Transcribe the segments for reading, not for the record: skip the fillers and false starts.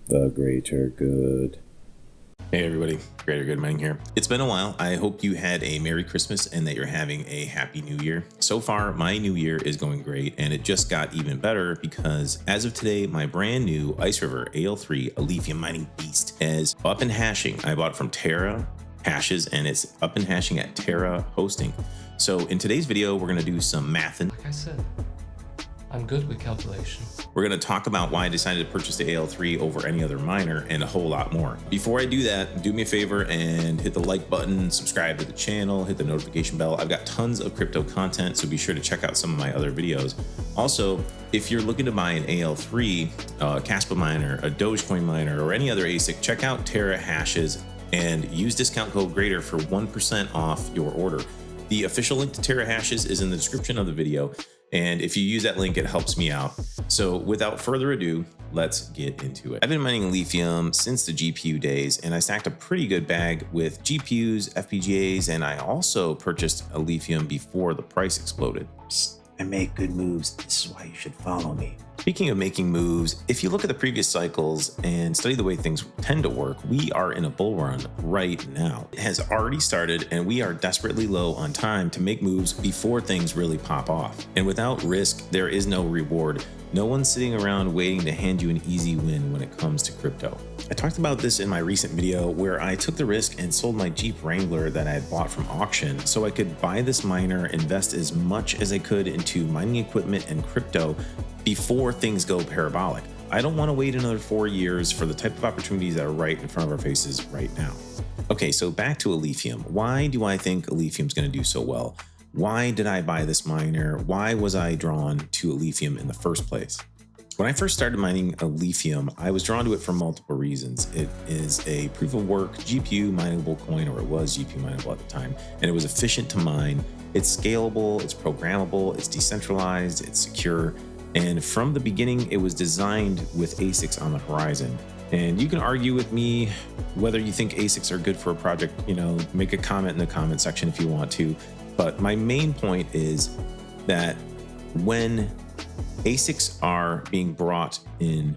The greater good. Hey everybody, Greater Good Mining here. It's been a while. I hope you had a Merry Christmas and that you're having a Happy New Year. So far, my new year is going great, and it just got even better because as of today, my brand new Iceriver AL3 Alephium mining beast is up and hashing. I bought it from Terra Hashes, and it's up and hashing at Terra Hosting. So in today's video, we're going to do some mathin'. Like I said, I'm good with calculation. We're going to talk about why I decided to purchase the AL3 over any other miner and a whole lot more. Before I do that, do me a favor and hit the like button, subscribe to the channel, hit the notification bell. I've got tons of crypto content, so be sure to check out some of my other videos. Also, if you're looking to buy an AL3, a Caspa miner, a Dogecoin miner, or any other ASIC, check out Terra Hashes and use discount code GREATER for 1% off your order. The official link to Terra Hashes is in the description of the video, and if you use that link, it helps me out. So without further ado, let's get into it. I've been mining Alephium since the GPU days, and I stacked a pretty good bag with GPUs, FPGAs, and I also purchased Alephium before the price exploded. Psst, I make good moves. This is why you should follow me. Speaking of making moves, if you look at the previous cycles and study the way things tend to work, we are in a bull run right now. It has already started, and we are desperately low on time to make moves before things really pop off. And without risk, there is no reward. No one's sitting around waiting to hand you an easy win when it comes to crypto. I talked about this in my recent video where I took the risk and sold my Jeep Wrangler that I had bought from auction so I could buy this miner, invest as much as I could into mining equipment and crypto before things go parabolic. I don't want to wait another 4 years for the type of opportunities that are right in front of our faces right now. Okay, so back to Alephium. Why do I think Alephium's going to do so well? Why did I buy this miner? Why was I drawn to Alephium in the first place? When I first started mining Alephium, I was drawn to it for multiple reasons. It is a proof of work GPU mineable coin, or it was GPU mineable at the time, and it was efficient to mine. It's scalable, it's programmable, it's decentralized, it's secure. And from the beginning, it was designed with ASICs on the horizon. And you can argue with me whether you think ASICs are good for a project, make a comment in the comment section if you want to. But my main point is that when ASICs are being brought in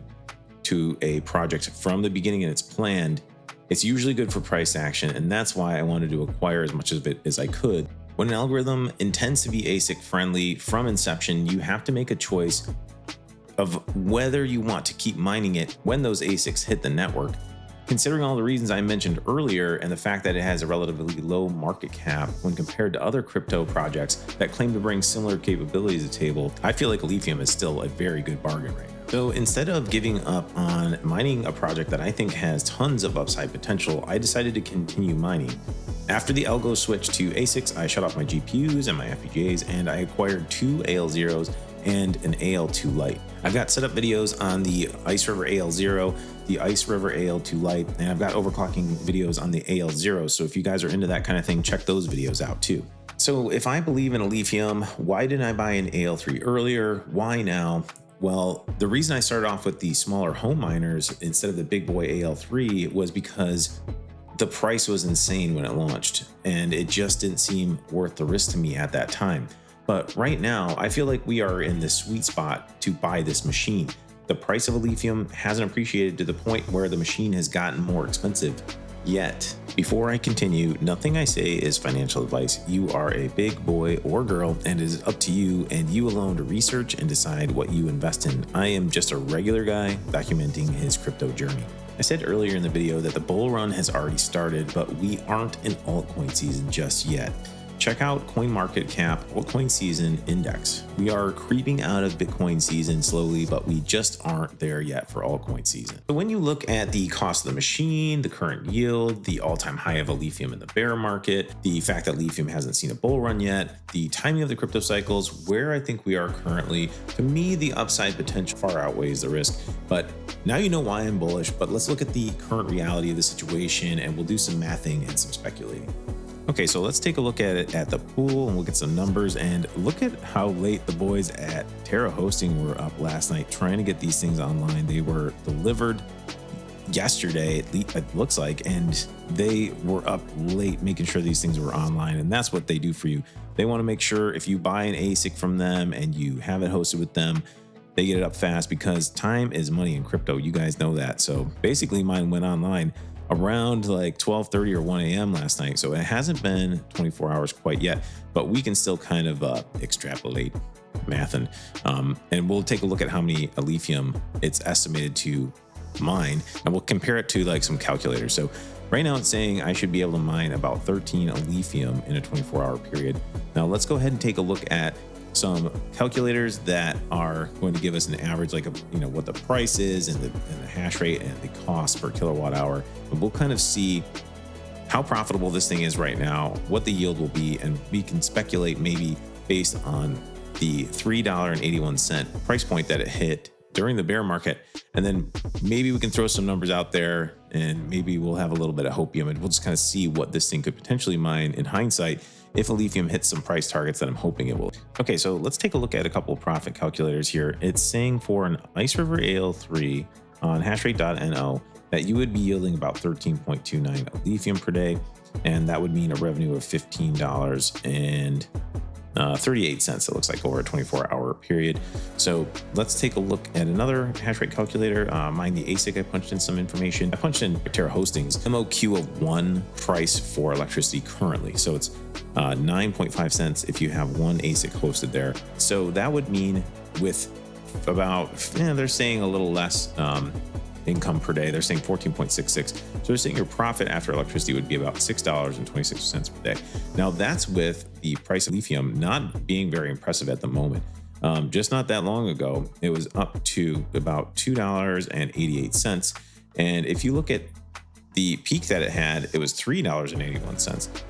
to a project from the beginning and it's planned, it's usually good for price action. And that's why I wanted to acquire as much of it as I could. When an algorithm intends to be ASIC friendly from inception, you have to make a choice of whether you want to keep mining it when those ASICs hit the network. Considering all the reasons I mentioned earlier and the fact that it has a relatively low market cap when compared to other crypto projects that claim to bring similar capabilities to the table, I feel like Alephium is still a very good bargain right now. So instead of giving up on mining a project that I think has tons of upside potential, I decided to continue mining. After the algo switch to ASICs, I shut off my GPUs and my FPGAs, and I acquired 2 AL0s and an AL2 Lite. I've got setup videos on the Iceriver AL0, the Iceriver AL2 Lite, and I've got overclocking videos on the AL0. So if you guys are into that kind of thing, check those videos out too. So if I believe in Alephium, why didn't I buy an AL3 earlier? Why now? Well, the reason I started off with the smaller home miners instead of the Big-Boy AL3 was because the price was insane when it launched, and it just didn't seem worth the risk to me at that time. But right now, I feel like we are in the sweet spot to buy this machine. The price of Alephium hasn't appreciated to the point where the machine has gotten more expensive yet. Before I continue, nothing I say is financial advice. You are a big boy or girl, and it is up to you and you alone to research and decide what you invest in. I am just a regular guy documenting his crypto journey. I said earlier in the video that the bull run has already started, but we aren't in altcoin season just yet. Check out CoinMarketCap Altcoin Season Index. We are creeping out of Bitcoin season slowly, but we just aren't there yet for altcoin season. So when you look at the cost of the machine, the current yield, the all-time high of Alephium in the bear market, the fact that Alephium hasn't seen a bull run yet, the timing of the crypto cycles, where I think we are currently, to me, the upside potential far outweighs the risk. But now you know why I'm bullish, but let's look at the current reality of the situation and we'll do some mathing and some speculating. Okay, so let's take a look at it at the pool and look at some numbers and look at how late the boys at Terra Hosting were up last night trying to get these things online. They were delivered yesterday, at least it looks like, and they were up late making sure these things were online. And that's what they do for you. They want to make sure if you buy an ASIC from them and you have it hosted with them, they get it up fast because time is money in crypto. You guys know that. So basically mine went online around like 12:30 or 1 a.m. last night. So it hasn't been 24 hours quite yet, but we can still kind of extrapolate math and we'll take a look at how many Alephium it's estimated to mine, and we'll compare it to like some calculators. So right now it's saying I should be able to mine about 13 Alephium in a 24-hour period. Now let's go ahead and take a look at some calculators that are going to give us an average, like what the price is and the hash rate and the cost per kilowatt hour. And we'll kind of see how profitable this thing is right now, what the yield will be, and we can speculate maybe based on the $3.81 price point that it hit during the bear market. And then maybe we can throw some numbers out there and maybe we'll have a little bit of hopium and we'll just kind of see what this thing could potentially mine in hindsight if Alephium hits some price targets that I'm hoping it will. Okay, so let's take a look at a couple of profit calculators here. It's saying for an Iceriver AL3 on hashrate.no that you would be yielding about 13.29 Alephium per day. And that would mean a revenue of $15.38, it looks like, over a 24-hour period. So let's take a look at another hash rate calculator. Mine the ASIC, I punched in some information. I punched in Terra Hosting's MOQ of 1 price for electricity currently. So it's 9.5 cents if you have one ASIC hosted there. So that would mean with about, they're saying a little less income per day. They're saying 14.66. So they're saying your profit after electricity would be about $6.26 per day. Now that's with the price of Alephium not being very impressive at the moment. Just not that long ago, it was up to about $2.88. And if you look at the peak that it had, it was $3.81.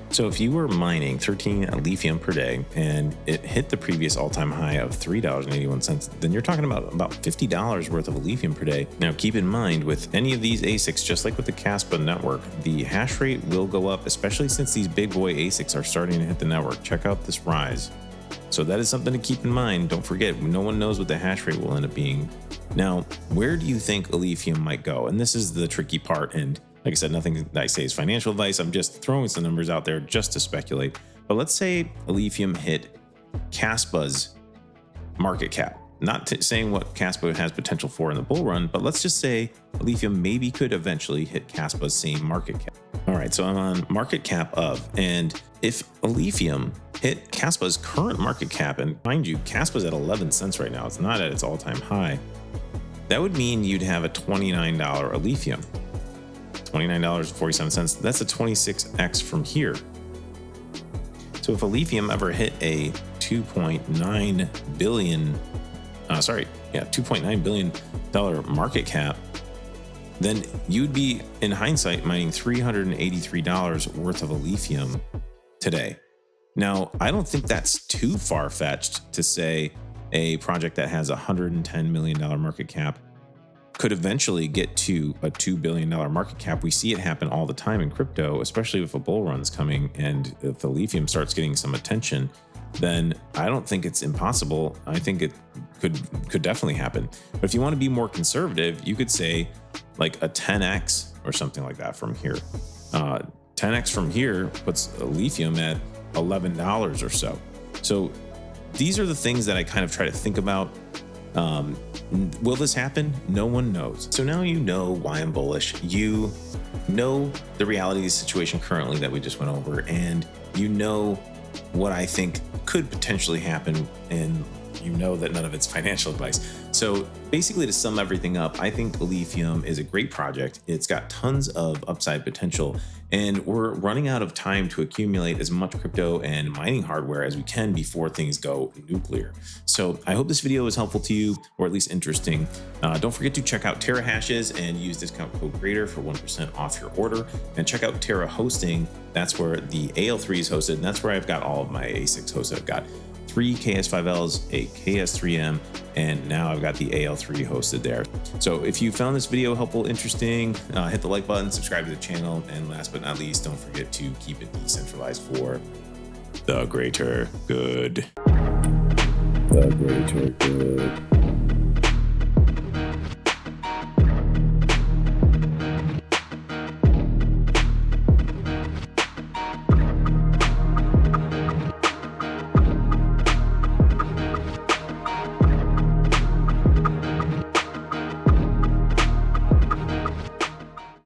So if you were mining 13 Alephium per day and it hit the previous all-time high of $3.81, then you're talking about $50 worth of Alephium per day. Now keep in mind, with any of these ASICs, just like with the Caspa network, the hash rate will go up, especially since these Big-Boy ASICs are starting to hit the network. Check out this rise. So that is something to keep in mind. Don't forget, no one knows what the hash rate will end up being. Now, where do you think Alephium might go? And this is the tricky part. And like I said, nothing that I say is financial advice. I'm just throwing some numbers out there just to speculate. But let's say Alephium hit Caspa's market cap. Not saying what Caspa has potential for in the bull run, but let's just say Alephium maybe could eventually hit Caspa's same market cap. All right, so I'm on market cap of, and if Alephium hit Caspa's current market cap, and mind you, Caspa's at 11 cents right now, it's not at its all-time high, that would mean you'd have a $29 Alephium. $29.47. That's a 26x from here. So if Alephium ever hit a $2.9 billion market cap, then you'd be, in hindsight, mining $383 worth of Alephium today. Now, I don't think that's too far-fetched to say a project that has a $110 million market cap could eventually get to a $2 billion market cap. We see it happen all the time in crypto, especially if a bull run's coming and if the Alephium starts getting some attention, then I don't think it's impossible. I think it could definitely happen. But if you want to be more conservative, you could say like a 10x or something like that from here. 10x from here puts Alephium at $11 or so. So these are the things that I kind of try to think about. Will this happen? No one knows. So now you know why I'm bullish. You know the reality of the situation currently that we just went over, and you know what I think could potentially happen, and you know that none of it's financial advice. So basically, to sum everything up, I think Alephium is a great project. It's got tons of upside potential, and we're running out of time to accumulate as much crypto and mining hardware as we can before things go nuclear. So I hope this video was helpful to you, or at least interesting. Don't forget to check out Terra Hashes and use discount code GREATER for 1% off your order. And check out Terra Hosting. That's where the AL3 is hosted, and that's where I've got all of my ASICs hosted. I've got 3 KS5Ls, a KS3M, and now I've got the AL3 hosted there. So if you found this video helpful, interesting, hit the like button, subscribe to the channel, and last but not least, don't forget to keep it decentralized for the greater good. The greater good.